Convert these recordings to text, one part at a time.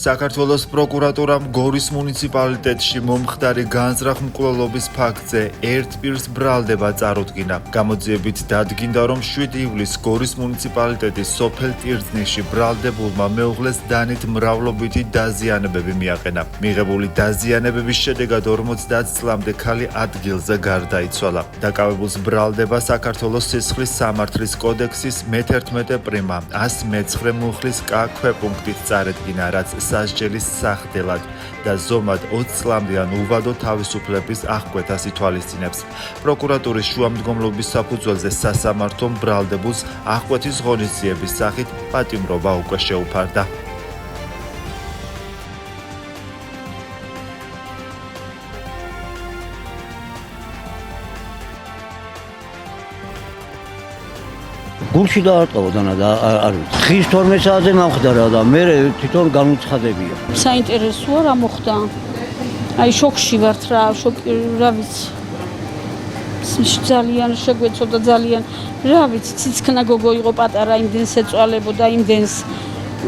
საქართველოს პროკურატურამ გორის მუნიციპალიტეტში მომხდარი განზრახ-მკვლელობის ფაქტზე ერთ პირს ბრალდება წარუდგინა. გამოძიებით დადგინდა, რომ 7 ივლისს გორის მუნიციპალიტეტის სოფელ ტირწნიხში ბრალდებულმა მეუღლეს დანით მრავლობითი დაზიანებები მიაყენა. მიღებული დაზიანებების შედეგად 50 წლამდე ქალი ადგილზე გარდაიცვალა. დაკავებულს ბრალდება საქართველოს სისხლის სამართლის კოდექსის მე-11 პრიმა 119 მუხლის კ ქვეპუნქტით წარედგინა, რაც სასჯელის სახდელად და ზომად 20 წლამდე უვადო თავისუფლების აღკვეთას ითვალისწინებს. პროკურატურის შუამდგომლობის საფუძველზე სასამართლომ ბრალდებულს აღკვეთის ღონისძიების სახით პატიმრობა უკვე შეუფარდა. გულში დაარტყავდა და არ ვიცი. ხის 12 საათზე მომხდარა და მე თვითონ განუცხადებია. საინტერესოა რა მოხდა. აი შოკში ვართ რა ვიცი. ძალიან შეგვეცოდა ძალიან. რა ვიცი, ციცქნა გოგო იყო პატარა, იმდენს ეწვალებოდა, იმდენს.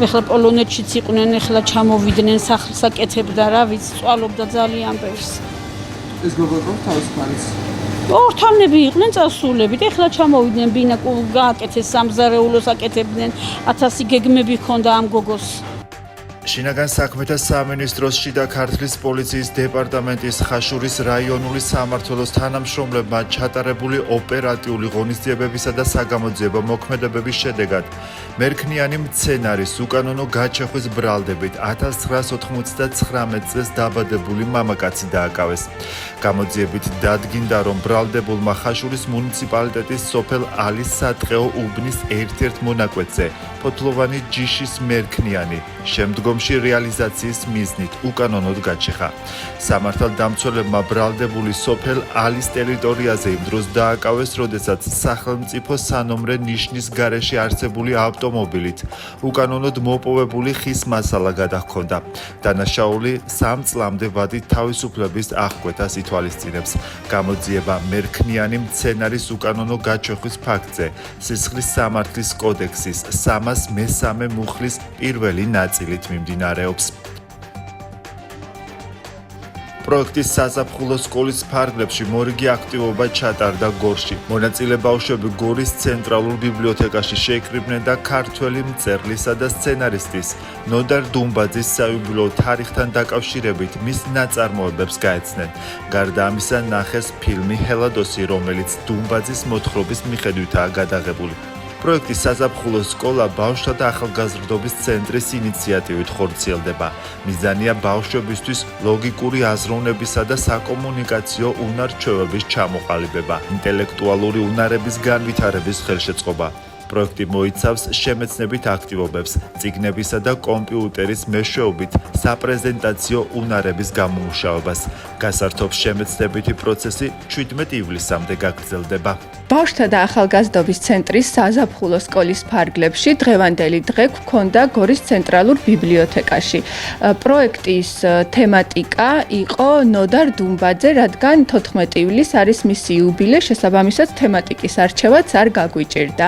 ეხლა პოლონეთშიც იყვნენ, ეხლა ჩამოვიდნენ, სახლს აკეთებდა, რა ვიცი, წვალობდა ძალიან ბევრს. ეს გოგო იყო თავისუფალის. ორთანები იყვნენ წასულებით, ეხლა ჩამოვიდნენ ბინა გააკეთეს სამზარეულოს აკეთებდნენ, 1000 გეგმები ჰქონდა ამ გოგოს. შინაგან საქმეთა სამინისტროს შიდა ქართლის პოლიციის დეპარტამენტის ხაშურის რაიონული სამმართველოს თანამშრომლებმა ჩატარებული ოპერატიული ღონისძიებებისა და საგამოძიებო მოქმედებების შედეგად მერქნიანი მცენარის უკანონო გაჩეხვის ბრალდებით 1999 წელს დაბადებული მამაკაცი დააკავეს. გამოძიებით დადგინდა, რომ ბრალდებულმა ხაშურის მუნიციპალიტეტის სოფელ ალის სატყეო უბნის ერთ-ერთ მონაკვეთზე ფოთლოვანი ჯიშის მერქნიანი შემდგომში რეალიზაციის მიზნით უკანონოდ გაჩეხა. სამართალდამცველებმა ბრალდებული სოფელ ალის ტერიტორიაზე იმ დროს დააკავეს, როდესაც სახელმწიფო სანომრე ნიშნის გარეშე არსებული ავტომობილით უკანონოდ მოპოვებული ხის მასალა გადაჰქონდა. დანაშაული 3 წლამდე ვადით თავისუფლების აღკვეთას ითვალისწინებს. გამოძიება მერქნიანი მცენარის უკანონო გაჩეხვის ფაქტზე სისხლის სამართლის კოდექსის 303 მუხლის პირველი ნაწილით მიმდინარეობს. პროექტის საზაფხულო სკოლის ფარგლებში მორიგი აქტივობა ჩატარდა გორში. მონაწილე ბავშვები გორის ცენტრალურ ბიბლიოთეკაში შეიკრიბნენ და ქართველი მწერლისა და სცენარისტის ნოდარ დუმბაძის საიუბილეო თარიღთან დაკავშირებით მის ნაწარმოებებს გაეცნენ. გარდა ამისა ნახეს ფილმი ჰელადოსი, რომელიც დუმბაძის მოთხრობის მიხედვითაა გადაღებული. პროექტის საზაფხულო სკოლა ბავშვთა და ახალგაზრდობის ცენტრის ინიციატივით ხორციელდება. მიზანია ბავშვებისთვის ლოგიკური აზროვნებისა და საკომუნიკაციო უნარ-ჩვევების ჩამოყალიბება, ინტელექტუალური უნარების განვითარების ხელშეწყობა. პროექტი მოიცავს შემეცნებით აქტივობებს, წიგნებისა და კომპიუტერის მეშვეობით საპრეზენტაციო უნარების გამომუშავებას. გასართობს შემეცნებითი პროცესი 17 ივლისამდე გაგრძელდება. ბავშვთა და ახალგაზრდობის ცენტრის საზაფხულო სკოლის ფარგლებში დღევანდელი დღე გვქონდა გორის ცენტრალურ ბიბლიოთეკაში. პროექტის თემატიკა იყო ნოდარ დუმბაძე, რადგან 14 ივლისს არის მისი იუბილე, შესაბამისად თემატიკის არჩევაც არ გაგვიჭირდა.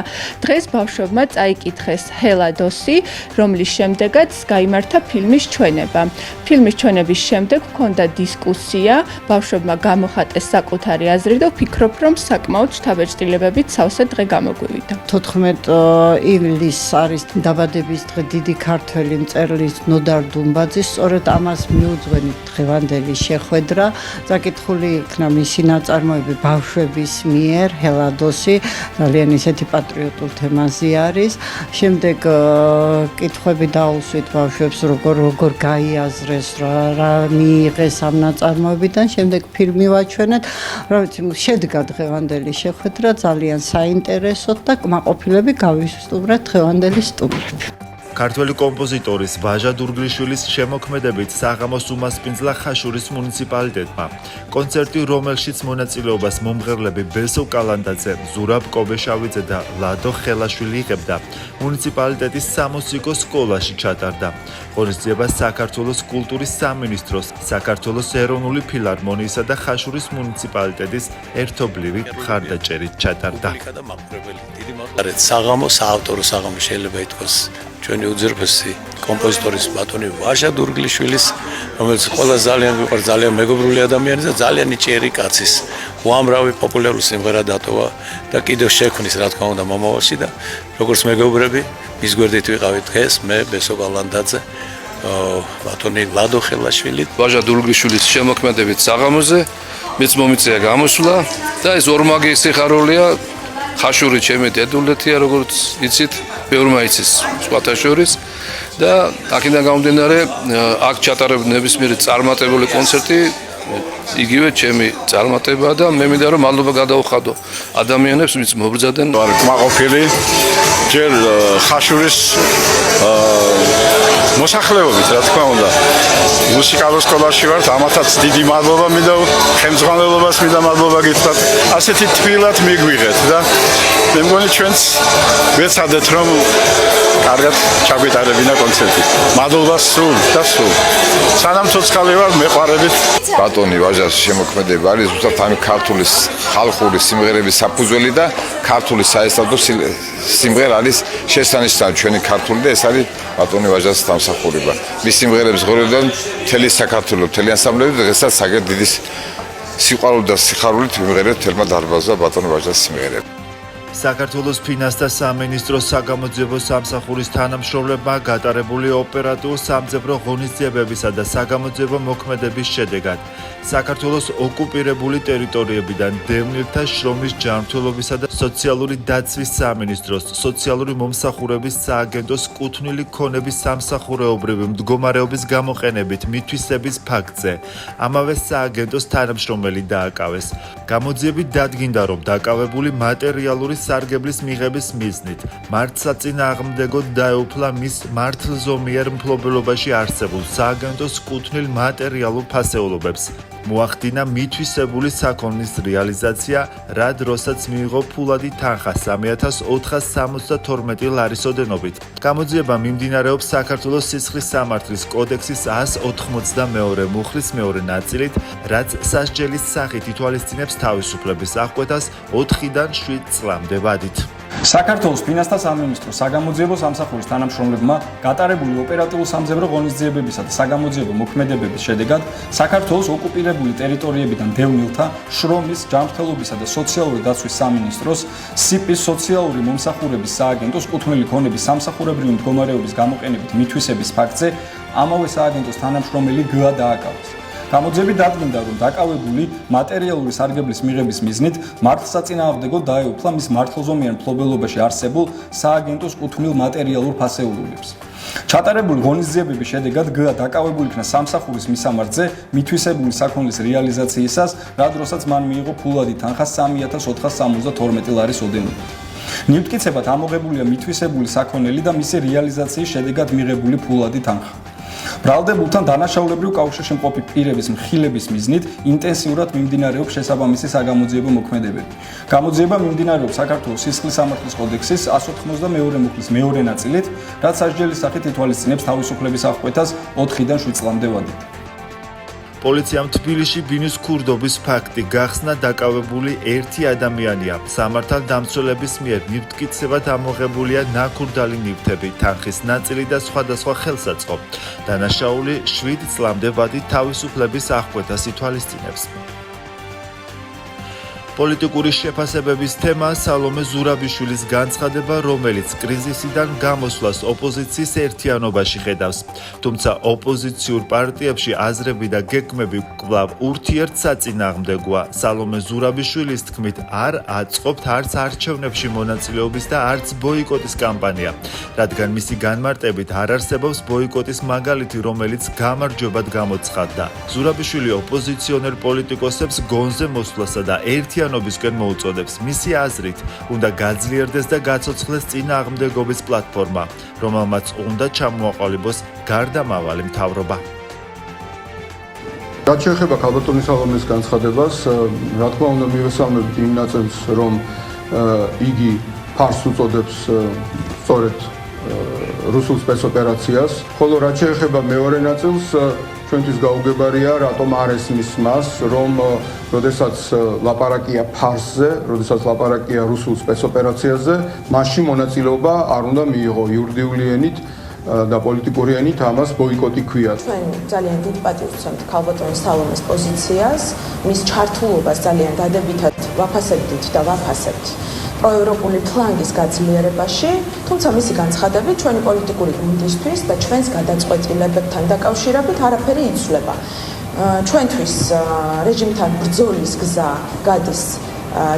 დღეს ბავშვებმა წაიკითხეს ჰელადოსი, რომლის შემდეგაც გაიმართა ფილმის ჩვენება. ფილმის ჩვენების შემდეგ ჰქონდა დისკუსია, ბავშვებმა გამოხატეს საკუთარი აზრი და ვფიქრობ, რომ საკმაოდ შთაბეჭდილებებით სავსე დღე გამოგვივიდა. 14 ივლისს არის დაბადების დღე დიდი ქართველი მწერლის ნოდარ დუმბაძის, სწორედ ამას მიუძღვენით დღევანდელი შეხვედრა. წაკითხული იქნა მისი ნაწარმოები ბავშვების მიერ, ჰელადოსი, ძალიან ისეთი პატრიოტული თემაზე არის. შემდეგ კითხვები დაუსვით ბავშვებს, როგორ გაიაზრეს, რა მიიღეს ამ ნაწარმოებიდან. შემდეგ ფილმი ვაჩვენეთ. რა ვიცი, შედგა დღევანდელი შეხვედრა ძალიან საინტერესოდ და კმაყოფილები გავისტუმრეთ დღევანდელი სტუმრები. ქართველი კომპოზიტორის ვაჟა დურგლიშვილის შემოქმედებით საღამოს უმასპინძლა ხაშურის მუნიციპალიტეტმა. კონცერტი, რომელშიც მონაწილეობას მომღერლები ბესო კალანდაძე, ზურაბ კობეშავიძე და ლადო ხელაშვილი იღებდა, მუნიციპალიტეტის სამუსიკო სკოლაში ჩატარდა. ღონისძიება საქართველოს კულტურის სამინისტროს, საქართველოს ეროვნული ფილარმონიისა და ხაშურის მუნიციპალიტეტის ერთობლივი მხარდაჭერით ჩატარდა. საღამო, საავტორო საღამო შეიძლება ითქვას ჩვენი უძირფესი კომპოზიტორის ბატონი ვაჟა დურგლიშვილის, რომელიც ყველა ძალიან მიყვარს, ძალიან მეგობრული ადამიანი და ძალიან ნიჭიერი კაცის უამრავი პოპულარული სიმღერა დატოვა და კიდევ შექმნის, რა თქმა უნდა, მომავალში და როგორც მეგობრები, მის გვერდით ვიყავით დღეს, მე ბესო გალანდაძე, ბატონი ლადო ხელაშვილი, ვაჟა დურგლიშვილის შემოქმედებით საღამოზე, მეც მომიწია გამოსვლა და ეს ორმაგი სიხარულია. ხაშური ჩემი დედულეთია, როგორც იცით, ბევრმა იცის სხვათა შორის და აქედან გამომდინარე, აქ ჩატარებული ნებისმიერი წარმატებული კონცერტი იგივე ჩემი წარმატებაა და მე მინდა რომ მადლობა გადაუხადო ადამიანებს, ვინც მობრძადნენ. ვარ კმაყოფილი ჯერ ხაშურის მოსახლეობით, რა თქმა უნდა. მუსიკალურ სკოლაში ვარ, ამათაც დიდი მადლობა მინდა, ხელმძღვანელობას მინდა მადლობა გითხრათ. ასეთი თბილად მიგვიღეთ და მე მგონი ჩვენც ვეცადეთ რომ კარგად ჩაგვეტარებინა კონცერტი. მადლობა სულ და სულ. სანამ ცოცხალი ვარ, მეყვარებით. ბატონი ვაჟას შემოქმედება არის ზუსტად ამ ქართული ხალხური სიმღერების საფუძველი და ქართული საესტრადო სიმღერა არის შესანიშნავი ჩვენი ქართული და ეს არის ბატონი ვაჟას დამსახურება. მის სიმღერებს ღორებდნენ მთელი საქართველო, მთელი ანსამბლები და დღესაც აგერ დიდი სიყვარული და სიხარულით ვიმღერებთ თელმა დარბაზა ბატონი ვაჟას სიმღერები. საქართველოს ფინანსთა სამინისტროს საგამოძიებო სამსახურის თანამშრომლებმა გატარებული ოპერატიულ სამძებრო ღონისძიებებისა და საგამოძიებო მოქმედების შედეგად საქართველოს ოკუპირებული ტერიტორიებიდან დევნილთა შრომის ჯანმრთელობისა და სოციალური დაცვის სამინისტროს სოციალური მომსახურების სააგენტოს კუთვნილი ქონების სამსახურეობრივი მდგომარეობის გამოყენებით მითვისების ფაქტზე ამავე სააგენტოს თანამშრომელი დააკავეს. გამოძიებით დადგინდა, რომ დაკავებული მატერიალური სარგებლის მიღების მიზნით მართლსაწინააღმდეგოდ დაეუფლა მის მართლზომიერ მფლობელობაში არსებულ სააგენტოს კუთვნილ მატერიალურ ფასეულობებს. მოახდინა მითვისებული საქონლის რეალიზაცია, რა დროსაც მიიღო ფულადი თანხა 3472 ლარის ოდენობით. გამოძიება მიმდინარეობს საქართველოს სისხლის სამართლის კოდექსის 182 მუხლის მეორე ნაწილით, რაც სასჯელის სახით ითვალისწინებს თავისუფლების აღკვეთას 4-დან 7 წლამდე ვადით. საქართველოს ფინანსთა სამინისტროს საგამოძიებო სამსახურის თანამშრომლებმა გატარებული ოპერატიულ სამძებრო ღონისძიებებისა და საგამოძიებო მოქმედებების შედეგად საქართველოს ოკუპირებული ტერიტორიებიდან დევნილთა შრომის, ჯანმრთელობისა და სოციალური დაცვის სამინისტროს სიპის სოციალური მომსახურების სააგენტოს კუთვნილი ქონების სამსახურებრივი მდგომარეობის გამოყენებით მითვისების ფაქტზე ამავე სააგენტოს თანამშრომელი გ-ა დააკავეს. გამოძიებით დადგინდა, რომ დაკავებული მატერიალური სარგებლის მიღების მიზნით მართლსაწინააღმდეგოდ დაეუფლა მის მართლზომიერ მფლობელობაში არსებულ სააგენტოს კუთვნილ მატერიალურ ფასეულობებს. ჩატარებული ღონისძიებების შედეგად გ-ა დაკავებული იქნა სამსახურის მისამართზე მითვისებული საქონლის რეალიზაციისას, რა დროსაც მან მიიღო ფულადი თანხა 3472 ლარის ოდენობით. ნივთკიცებად ამოღებულია მითვისებული საქონელი და მისი რეალიზაციის შედეგად მიღებული ფულადი თანხა. ბრალდებულთან დანაშაულებრივ კავშირში მყოფი პირების მხილების მიზნით ინტენსიურად მიმდინარეობს შესაბამისი საგამოძიებო მოქმედებები. გამოძიება მიმდინარეობს საქართველოს სისხლის სამართლის კოდექსის 182 მუხლის მეორე ნაწილით, რაც სასჯელის სახით ითვალისწინებს თავისუფლების აღკვეთას 4-დან 7 წლამდე ვადით. პოლიციამ თბილისში ბინის ქურდობის ფაქტი გახსნა დაკავებული ერთი ადამიანია. სამართალდამცველების მიერ ნივთკიცებად ამოღებულია ნაქურდალი ნივთები, თანხის ნაწილი და სხვადასხვა ხელსაწყო. დანაშაული 7 წლამდე ვადით თავისუფლების აღკვეთას ითვალისწინებს. პოლიტიკური შეფასებების თემა სალომე ზურაბიშვილის განცხადება, რომელიც კრიზისიდან გამოსვლას ოპოზიციის ერთიანობაში ხედავს. თუმცა ოპოზიციურ პარტიებში აზრები და გეგმები კვლავ ურთიერთსაწინააღმდეგოა. სალომე ზურაბიშვილის თქმით, არ აწყობთ არც არჩევნებში მონაწილეობის და არც ბოიკოტის კამპანია, რადგან მისი განმარტებით არ არსებობს ბოიკოტის მაგალითი, რომელიც გამარჯვებად გამოცხადდა. ზურაბიშვილი ოპოზიციონერ პოლიტიკოსებს გონზე მოსვლასა და ერთიანობისკენ მოუწოდებს. მისი აზრით, უნდა გაძლიერდეს და გაცოცხლდეს წინააღმდეგობის პლატფორმა, რომელმაც უნდა ჩამოაყალიბოს გარდამავალი მთავრობა. რაც შეეხება ქალბატონის სალომეს განცხადებას, რა თქმა უნდა მივესალმებით იმ ნაწილს, რომ იგი ფარს უწოდებს სწორედ რუსულ სპეცოპერაციას, ხოლო რაც შეეხება მეორე ნაწილს, ჩვენთვის გაუგებარია, რატომ არ ესმის მას, რომ როდესაც ლაპარაკია ფარსზე, როდესაც ლაპარაკია რუსულ სპეცოპერაციაზე, მასში მონაწილეობა არ უნდა მიიღო იურიდიული ენით და პოლიტიკური ენით ამას ბოიკოტი ქვია. ჩვენ ძალიან დიდ პატივს ვცემთ ქალბატონ სალომეს პოზიციას, მის ჩართულობას ძალიან დადებითად ვაფასებდით და ვაფასებთ პროევროპული ფლანგის გაძლიერებაში, თუმცა მისი განცხადებით ჩვენი პოლიტიკური გუნდისთვის და ჩვენს გადაწყვეტილებებთან დაკავშირებით არაფერი იცვლება. ჩვენთვის რეჟიმთან ბრძოლის გზა გადის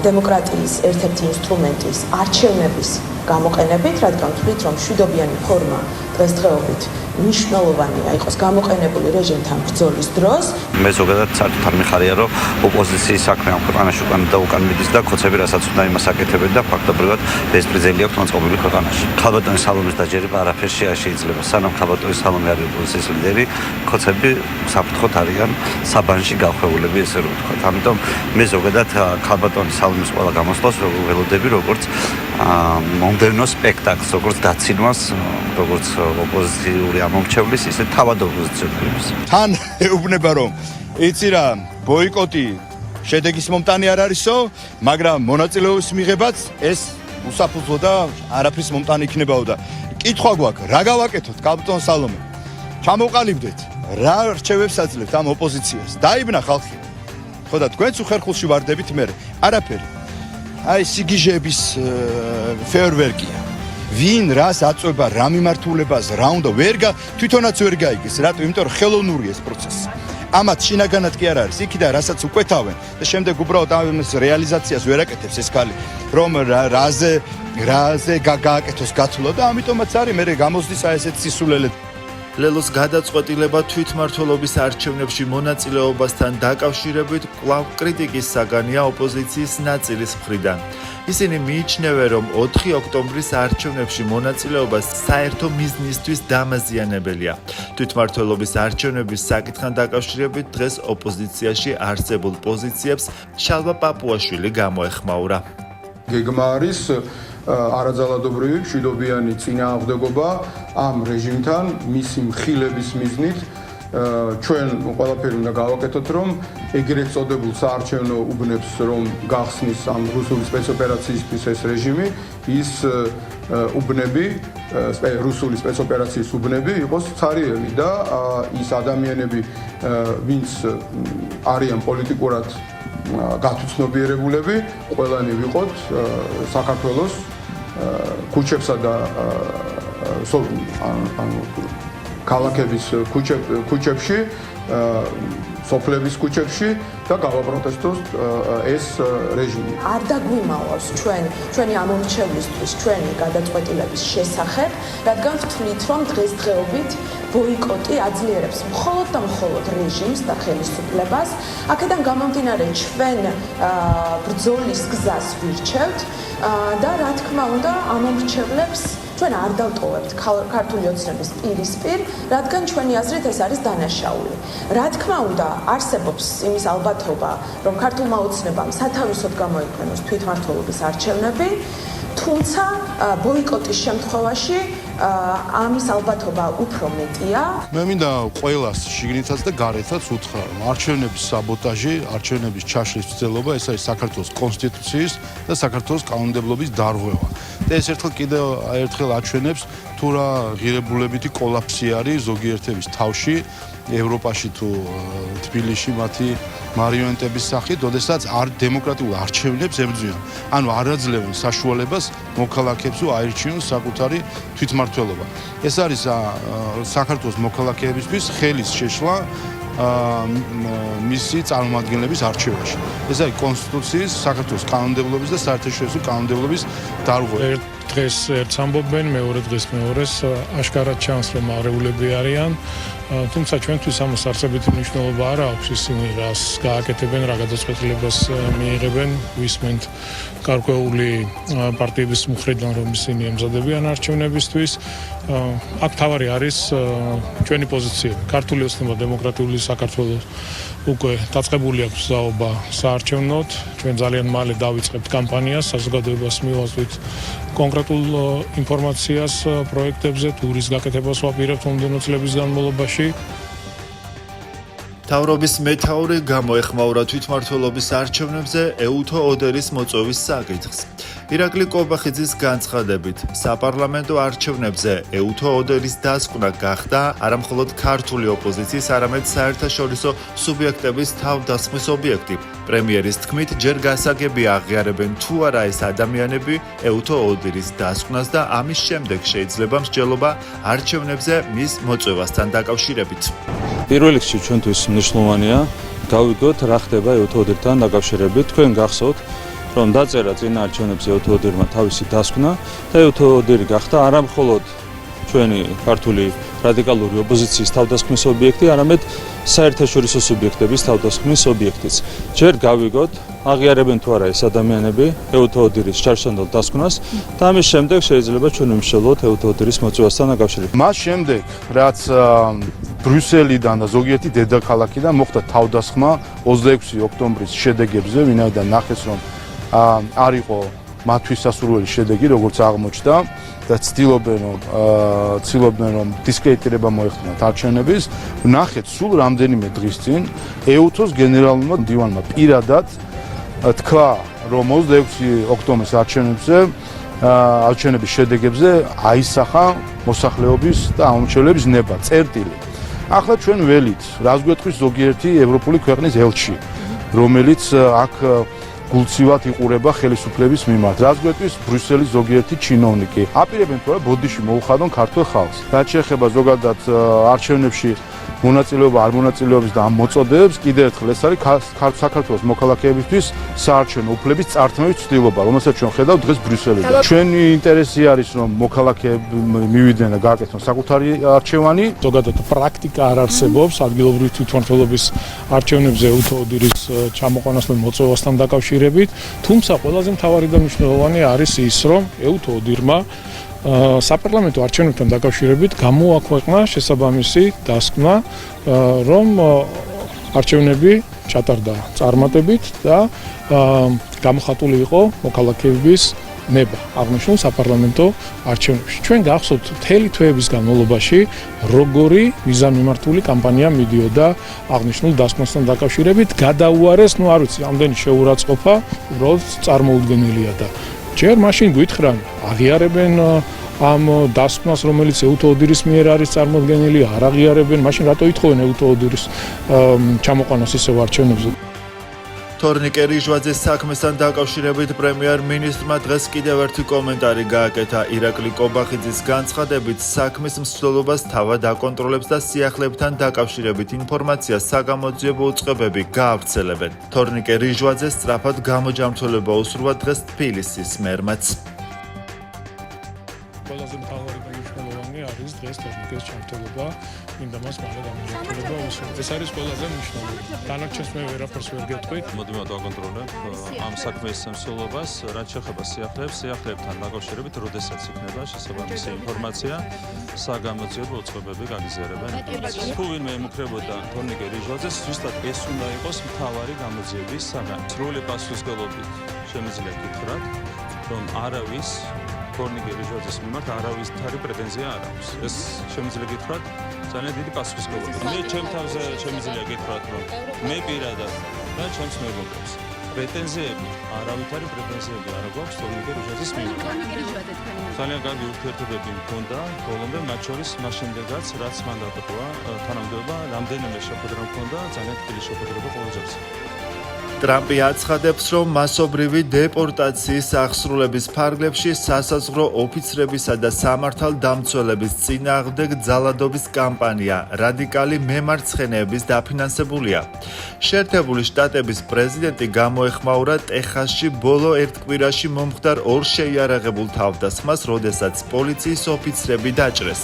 დემოკრატიის ერთ-ერთი ინსტრუმენტის არჩევნების გამოყენებით, რადგან ვთვლით, რომ მშვიდობიანი ფორმა დღესდღეობით მნიშვნელოვანია იყოს გამოყენებული რეჟიმთან ბრძოლის დროს. მე ზოგადად საერთოდ არ მიხარია, რომ ოპოზიციის საქმე ამ ქვეყანაში უკან და უკან მიდის და ხოცები რასაც უნდა იმას აკეთებენ და ფაქტობრივად ბეზპრეცედენტი აქვს მოწყობილი ქვეყანაში. ქალბატონი სალომეს დაჯერება არაფერს შეიძლება. სანამ ქალბატონი სალომე არის ოპოზიციის ლიდერი, ხოცები საფრთხოდ არიან საბანში გახვეულები, ესე რომ ვთქვათ. ამიტომ მე ზოგადად ქალბატონი სალომეს ყველა გამოსვლას ველოდები, როგორც მომდევნო სპექტაკლს, როგორც დაცინვას, როგორც ოპოზიციური ამომრჩევლის, ისე თავად ოპოზიციონერების. თან ეუბნება რომ იცი რა, ბოიკოტი შედეგის მომტანი არ არისო, მაგრამ მონაწილეობის მიღებაც ეს უსაფუძვლო და არაფრის მომტანი იქნებაო და კითხვა გვაქვს, რა გავაკეთოთ ქალბატონ სალომე? ჩამოყალიბდეთ, რა რჩევებს აძლევთ ამ ოპოზიციას? დაიბნა ხალხი. ხო და თქვენც უხერხულში ვარდებით მე. არაფერი. აი სიგიჟეების ფეერვერკია. ვინ რას აწובה რა მიმართულებას რა უნდა თვითონაც ვერ გაიგეს რატო იმიტომ რომ ხელოვნური ეს პროცესი ამათ შინაგანად კი არ არის იქიდან რასაც უკვეთავენ და შემდეგ უბრალოდ ამის რეალიზაციას ვერ აკეთებს ეს ქალი რომ რაზე გააკეთოს გაცვლა და ამიტომაც არის მე გამოსდის აი ესეთ სისულელე ლელოს გადაწყვეტილება თვითმმართველობის არჩევნებში მონაწილეობასთან დაკავშირებით კვლავ კრიტიკის საგანია ოპოზიციის ნაწილის მხრიდან. ისინი მიიჩნევენ, რომ 4 ოქტომბრის არჩევნებში მონაწილეობა საერთო მიზნისთვის დამაზიანებელია. თვითმმართველობის არჩევნების საკითხთან დაკავშირებით დღეს ოპოზიციაში არსებულ პოზიციებს შალვა პაპუაშვილი გამოეხმაურა. გეგმა არის არაძალადობრივი მშვიდობიანი წინააღმდეგობა ამ რეჟიმთან მისი მხილების მიზნით ჩვენ ყველაფერი უნდა გავაკეთოთ რომ ეგრეთ წოდებულ საარჩევნო უბნებს რომ გახსნის ამ რუსული სპეცოპერაციისთვის ეს რეჟიმი ის უბნები რუსული სპეცოპერაციის უბნები იყოს ცარიელი და ის ადამიანები ვინც არიან პოლიტიკურად გათუცნობიერებულები ყველანი ვიყოთ საქართველოს ქუჩებსა და ქალაქების ქუჩებში სოფლების ქუჩებში და გავაპროტესტოს ეს რეჟიმი. არ დაგვიმალავს ჩვენი ამომრჩევლისთვის ჩვენი გადაწყვეტილების შესახებ, რადგან ვთვლით, რომ დღესდღეობით ბოიკოტი აძლიერებს მხოლოდ და მხოლოდ რეჟიმს და ხელისუფლებას. აქედან გამომდინარე ჩვენ ბრძოლის გზას ვირჩევთ და რა თქმა უნდა ამომრჩევლებს ჩვენ არ დავტოვებთ ქართული ოცნების პირისპირ, რადგან ჩვენი აზრით ეს არის დანაშაული. რა თქმა უნდა, არსებობს იმის ალბათობა, რომ ქართულმა ოცნებამ სათავისოდ გამოიქვენოს თვითმმართველობის არჩევნები, თუმცა ბოიკოტის შემთხვევაში ამის ალბათობა უფრო მეტია. მე მინდა ყველას შიგნითაც და გარეთაც უთხრა, რომ არჩევნების საბოტაჟი, არჩევნების ჩაშლის მცდელობა ეს არის საქართველოს კონსტიტუციის და საქართველოს კანონმდებლობის დარღვევა. და ეს ერთხელ აჩვენებს თუ რა ღირებულებითი კოლაფსი არის ზოგიერთების თავში ევროპაში თუ თბილისში მათი მარიონეტების სახით, როდესაც დემოკრატიულ არჩევნებს ებრძვიან. ანუ არ აძლევენ საშუალებას მოქალაქეებს აირჩიონ საკუთარი თვითმმართველობა. ეს არის საქართველოს მოქალაქეებისთვის ხელის შეშლა მისი წარმომადგენლების არჩევაში. ეს არის კონსტიტუციის, საქართველოს კანონმდებლობის და საერთაშორისო კანონმდებლობის დარღვევა. დღეს ერთს ამბობენ, მეორე დღეს მეორეს, აშკარად ჩანს, რომ არეულები არიან. თუმცა ჩვენთვის ამას არსებითი მნიშვნელობა არ აქვს ისინი რას გააკეთებენ, რა გადაწყვეტილებას მიიღებენ, ვისმენთ გარკვეული პარტიების მხრიდან რომ ისინი ემზადებიან არჩევნებისთვის. აქ თავარი არის ჩვენი პოზიციები. ქართული ოცნება დემოკრატიული საქართველოს უკვე დაწყებული აქვს ზაობა საარჩევნოდ. ჩვენ ძალიან მალე დავიწყებთ კამპანიას, საზოგადოებას მივაწვით კონკრეტულ ინფორმაციას პროექტებზე, თუ რის გაკეთებას ვაპირებთ მომდევნო წლების განმავლობაში. მთავრობის მეთაური გამოეხმაურა თვითმმართველობის არჩევნებზე ეუთო ოდერის მოწვევის საკითხს. ირაკლი კობახიძის განცხადებით, საპარლამენტო არჩევნებზე ეუთო ოდერის დასკვნა გახდა არამხოლოდ ქართული ოპოზიციის, არამედ საერთაშორისო სუბიექტების თავდასხმის ობიექტი. პრემიერის თქმით, ჯერ გასაგებია აღიარებენ თუ არა ეს ადამიანები ეუთო ოდერის დასკვნას და ამის შემდეგ შეიძლება მსჯელობა არჩევნებზე მის მოწვევასთან დაკავშირებით. პირველ რიგში ჩვენთვის მნიშვნელოვანია გავიგოთ რა ხდება ეუთო ოდერთან დაკავშირებით. თქვენ გახსოვთ, რომ დაწერა წინა არჩევნებზე ეუთო ოდერმა თავისი დასკვნა და ეუთო ოდერი გახდა არამხოლოდ ჩვენი ქართული რადიკალური ოპოზიციის თავდასხმის ობიექტი, არამედ საერთაშორისო სუბიექტების თავდასხმის ობიექტიც. ჯერ გავიგოთ, აღიარებენ თუ არა ეს ადამიანები ეუთო ოდერის ჩარჩენილ დასკვნას და ამის შემდეგ შეიძლება ჩვენ ვიმსჯელოთ ეუთო ოდერის მოწვევასთან დაკავშირებით. მას შემდეგ, რაც ბრიუსელიდან და ზოგიერთი დედაქალაქიდან მოხდა თავდასხმა 26 ოქტომბრის შედეგებზე, ვინაიდან ნახეს, რომ არ იყო მათთვის სასურველი შედეგი, როგორც აღმოჩნდა და ცდილობდნენ რომ დისკრედიტირება მოეხდინათ არჩევნების. ნახეთ, სულ რამდენიმე დღის წინ ეუთოს გენერალურმა მდივანმა პირადად თქვა, რომ 26 ოქტომბრის არჩევნების შედეგებზე აისახა მოსახლეობის და ამომრჩევლების ნება, წერტილი. ახლა ჩვენ ველით, რას გვეტყვის ზოგიერთი ევროპული ქვეყნის ელჩი, რომელიც აქ გულცივად იყურება ხელისუფლების მიმართ. რას გვეტყვის ბრიუსელის ზოგიერთი ჩინოვნიკი. აპირებენ თუ არა ბოდიში მოუხადონ ქართულ ხალხს. რაც შეეხება ზოგადად არჩევნებში მონაწილეობა არ მონაწილეობის და ამ მოწოდებებს, კიდევ ერთხელ ეს არის საქართველოს მოქალაქეებისთვის საარჩევნო უფლების წართმევის ცდილობა, რომელსაც ჩვენ ხედავთ დღეს ბრიუსელიდან. ჩვენი ინტერესი არის, რომ მოქალაქეები მივიდნენ და გააკეთონ საკუთარი არჩევანი. ზოგადად პრაქტიკა არ არსებობს ადგილობრივი თვითმმართველობის არჩევნებზე ეუთო ოდერის ჩამოყვანასთან მოწვევასთან დაკავშირებით, თუმცა ყველაზე მთავარი და მნიშვნელოვანი არის ის, რომ ეუთო ოდერმა საპარლამენტო არჩევნებთან დაკავშირებით გამოაქვეყნა შესაბამისი დასკვნა, რომ არჩევნები ჩატარდა წარმატებით და გამოხატული იყო მოქალაქეების ნება აღნიშნულ საპარლამენტო არჩევნებში. ჩვენ გახსოვთ, მთელი თვეების განმავლობაში როგორი მიზანმიმართული კამპანია მიდიოდა აღნიშნულ დასკვნასთან დაკავშირებით, გადაუარეს, არ ვიცი, ამდენი შეურაცხყოფა უბრალოდ წარმოუდგენელია და ჯერ მაშინ გითხრან, აღიარებენ ამ დასკვნას, რომელიც ეუთო ოდერის მიერ არის წარმოდგენილი, არ აღიარებენ, მაშინ რატო ითხოვენ ეუთო ოდერის ჩამოყვანას ისევ არჩევნებზე? თორნიკე რიჟვაძეს საქმესთან დაკავშირებით პრემიერ-მინისტრმა დღეს კიდევ ერთი კომენტარი გააკეთა. ირაკლი კობახიძის განცხადებით, საქმის მსვლელობას თავად აკონტროლებს და სიახლეებთან დაკავშირებით ინფორმაციას საგამოძიებო უწყებები გაავრცელებენ. თორნიკე რიჟვაძეს სწრაფად გამოჯამრთელება უსურვა დღეს თბილისის მერმაც. ყველაზე მთავარი და მნიშვნელოვანი არის დღეს თორნიკეს ჩამრთელობა, მინდა მას მალე გამოჯამრთელება უსურვა. ეს არის ყველაზე მნიშვნელოვანი. დანარჩენს მე ვერაფერს ვერ გეტყვით. მოდიმა დავაკონტროლებ ამ საქმის მსვლელობას, რაც შეეხება სიახლეებთან დაკავშირებით, როდესაც იქნება შესაბამისი ინფორმაცია, საგამოძიებო უწყებები გაგიზიარებენ. თუ ვინმე ემუქრებოდა თორნიკე რიჟვაძეს, ზუსტად ეს უნდა იყოს მთავარი გამოძიების საგანი. სრული პასუხისმგებლობით შემიძლია გითხრათ, რომ არავის თორნიკე რიჟვაძეს მიმართ არავისთარი პრეტენზია არ აქვს. ეს შემიძლია გითხრათ ძალიან დიდი პასუხისმგებლობით. მე ჩემ თავზე შემიძლია გითხრათ, რომ მე პირადად და ჩემს მეგობრებს პრეტენზიები, არავითარი პრეტენზიები არ აქვს თორნიკე რიჟვაძეს მიმართ. ძალიან კარგი ურთიერთობები მქონდა ბოლომდე, მათ შორის მას შემდეგაც, რაც მან დატოვა თანამდებობა, რამდენიმე შეხვედრა მქონდა, ძალიან თბილი შეხვედრება ყოველ ჯერს. ტრამპი აცხადებს, რომ მასობრივი დეპორტაციის აღსრულების ფარგლებში სასაზღვრო ოფიცრებისა და სამართალდამცველების წინააღმდეგ ძალადობის კამპანია რადიკალი მემარცხენეების დაფინანსებულია. შეერთებული შტატების პრეზიდენტი გამოეხმაურა ტეხასში ბოლო ერთ კვირაში მომხდარ ორ შეიარაღებულ თავდასხმას, როდესაც პოლიციის ოფიცრები დაჭრეს.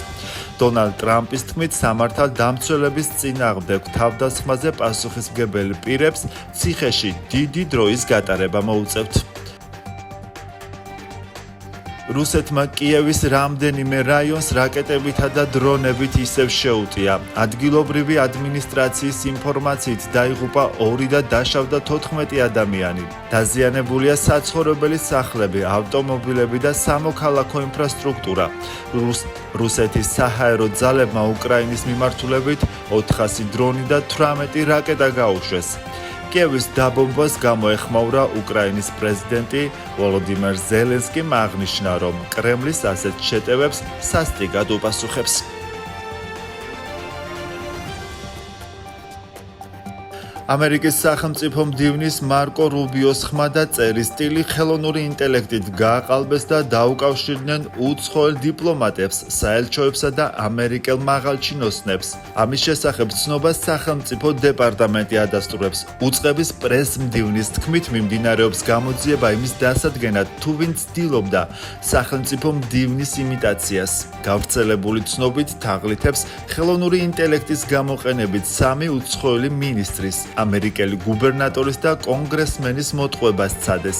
დონალდ ტრამპის თქმით, სამართალდამცველების წინააღმდეგ თავდასხმაზე პასუხისმგებელი პირებს ციხეში დიდი დროის გატარება მოუწევთ. რუსეთმა კიევის რამდენიმე რაიონს რაკეტებითა და დრონებით ისევ შეუტია. ადგილობრივი ადმინისტრაციის ინფორმაციით დაიღუპა 2 და დაშავდა 14 ადამიანი. დაზიანებულია საცხოვრებელი სახლები, ავტომობილები და სამოქალაქო ინფრასტრუქტურა. რუსეთის საჰაერო ძალებმა უკრაინის მიმართულებით 400 დრონი და 18 რაკეტა გაუშვეს. კიევის დაბომბვას გამოეხმაურა უკრაინის პრეზიდენტი ვოლოდიმირ ზელენსკიმ აღნიშნა, რომ კრემლის ასეთ შეტევებს სასტიკად უპასუხებს. ამერიკის სახელმწიფო მდივნის მარკო რუბიოს ხმა და წერის სტილი ხელოვნური ინტელექტით გააყალბეს და დაუკავშირდნენ უცხოელ დიპლომატებს, საელჩოებსა და ამერიკელ მაღალჩინოსნებს. ამის შესახებ ცნობას სახელმწიფო დეპარტამენტი ადასტურებს. უწყების პრეს-მდივნის თქმით მიმდინარეობს გამოძიება იმის დასადგენად, თუ ვინ ცდილობდა სახელმწიფო მდივნის იმიტაციას. გავრცელებული ცნობით თაღლითებს ხელოვნური ინტელექტის გამოყენებით 3 უცხოელი მინისტრის, ამერიკელი გუბერნატორის და კონგრესმენის მოტყუება სცადეს.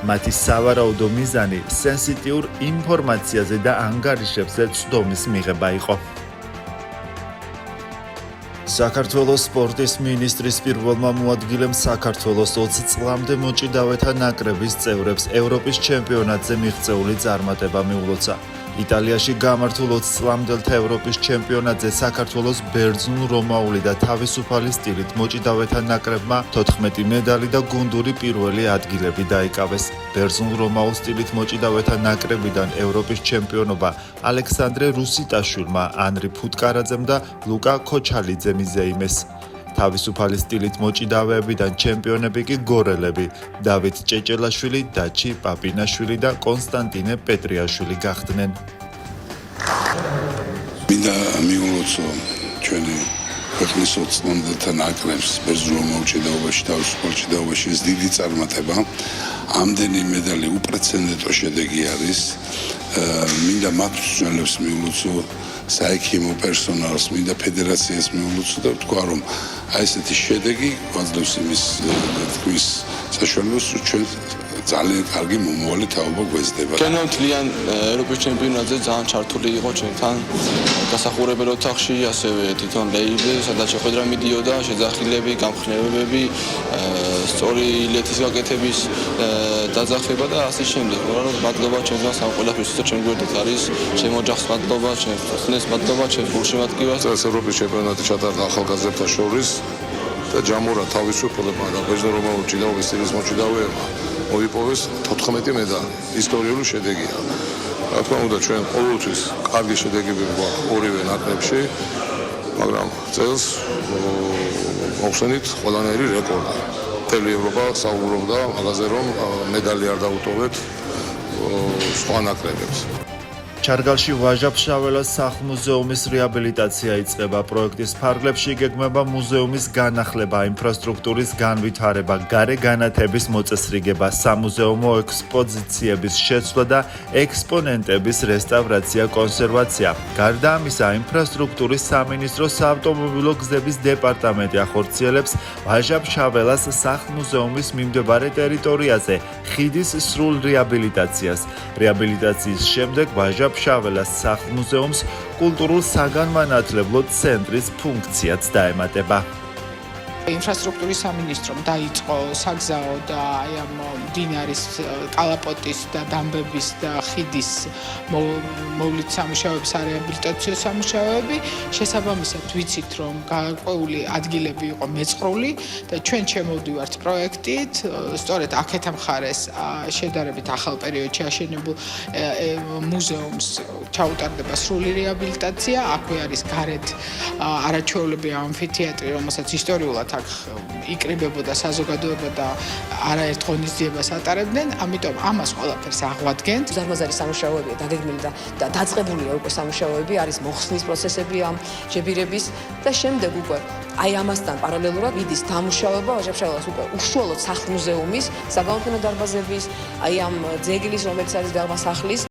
მათი სავარაუდო მიზანი სენსიტიურ ინფორმაციაზე და ანგარიშებზე ცდომის მიღება იყო. საქართველოს სპორტის მინისტრის პირველმა მოადგილემ საქართველოს 20 წლამდე მოჭიდავეთა ნაკრების წევრებს ევროპის ჩემპიონატზე მიღწეული წარმატება მიულოცა. იტალიაში გამართულ 20 წლამდელთა ევროპის ჩემპიონატზე საქართველოს ბერძნულ-რომაული და თავისუფალი სტილით მოჭიდავეთა ნაკრებმა 14 медალი და გუნდური პირველი ადგილები დაიკავეს. ბერძნულ-რომაულ სტილით მოჭიდავეთა ნაკრებიდან ევროპის ჩემპიონობა ალექსანდრე რუსიტაშვილმა, ანრი ფუტკარაძემ და ლუკა ქოჩალიძემ იზეიმეს. თავისუფალი სტილით მოჭიდავეებიდან ჩემპიონები კი გორელები დავით ჭეჭელაშვილი, დაჩი პაპინაშვილი და კონსტანტინე პეტრიაშვილი გახდნენ. მინდა მიულოცო ჩვენი ქვეყნის 20 წლამდელთა ნაკრებს ბერძნულ მოჭიდავებაში, თავისუფალ მოჭიდავებაში ეს დიდი წარმატება. ამდენი медალი უპრეცედენტო შედეგი არის. მინდა მათ მსვლელებს მიულოცო, საექიმო პერსონალს, მინდა ფედერაციას მიულოცო და ვთქვა, რომ აი ესეთი შედეგი გვაძლევს იმის თქმის საშუალებას, რომ ჩვენ ძალიან კარგი მომავალი თაობა გვეძდება. ჩვენ თლიან ევროპის ჩემპიონატზე ძალიან ჩართული იყო ჩვენთან გასახურებელ ოთახში, ასევე თვითონ ლეიბლი, სადაც შეხვედრა მიდიოდა, შეძახილები, გამხნევებები, სწორი ილეთის გაკეთების დაძახება და ასე შემდეგ. მადლობა ჩვენს ამ ყველაფერს, რომ ჩვენ გვერდით არის, ჩემ ოჯახს მადლობა, ჩემს ხსნეს მადლობა, ჩემს გულშემატკივარს. ევროპის ჩემპიონატი ჩატარდა ახალგაზრდთა შორის და ჯამურად თავისუფლებმა და ბერძნულ-რომაულ მოჭიდავეობის სტილის მოჭიდავეებმა მოიპოვეს 14 медალი. ისტორიული შედეგია. რა თქმა უნდა, ჩვენ ყოველთვის კარგი შედეგები გვაქვს ორივე ნაკრებში, მაგრამ წელს მოხსენით ყველანაირი რეკორდი. მთელი ევროპა საუბრობდა მაგაზე, რომ медალი არ დაუტოვეთ სხვა ნაკრებებს. ჩარგალში ვაჟა-ფშაველას სახლ-მუზეუმის რეაბილიტაცია იწყება. პროექტის ფარგლებში იგეგმება მუზეუმის განახლება, ინფრასტრუქტურის განვითარება, გარე განათების მოწესრიგება, სამუზეუმო ექსპოზიციების შეცვლა და ექსპონენტების რესტავრაცია, კონსერვაცია. გარდა ამისა, ინფრასტრუქტურის სამინისტროს საავტომობილო გზების დეპარტამენტი ახორციელებს ვაჟა-ფშაველას სახლ-მუზეუმის მიმდებარე ტერიტორიაზე ხიდის სრულ რეაბილიტაციას. რეაბილიტაციის შემდეგ ვაჟა-ფშაველას სახლ-მუზეუმს კულტურულ საგანმანათლებლო ცენტრის ფუნქციაც დაემატება. ინფრასტრუქტურის სამინისტრომ დაიწყო საგზაო და აი ამ მდინარის კალაპოტის და დამბების და ხიდის მოვლით სამუშაოებისარეაბილიტაციო სამუშაოები. შესაბამისად ვიცით, რომ გაყვეული ადგილები იყო მეწყრული და ჩვენ შემოვდივართ პროექტით. სწორედ აქეთ მხარეს შედარებით ახალ პერიოდში აშენებულ მუზეუმს ჩაუტარდება სრული რეაბილიტაცია. აქვე არის გარეთ არაჩვეულებრივი ამფითეატრი, რომელსაც ისტორიულად აქ იკრიბებოდა საზოგადოება და არაერთ ღონისძიებას ატარებდნენ, ამიტომ ამას ყველაფერს აღვადგენთ. ზარმაზარი სამუშაოებია დაგეგმილი და დაწყებულია უკვე სამუშაოები, არის მოხსნის პროცესები ამ ჯებირების და შემდეგ უკვე აი ამასთან პარალელურად მიდის დამუშავება ვაჟა-ფშაველას უკვე უშუალოდ სახლ-მუზეუმის, საგანმანათლებლო დარბაზების, აი ამ ძეგლის, რომელიც არის გაღმა სახლის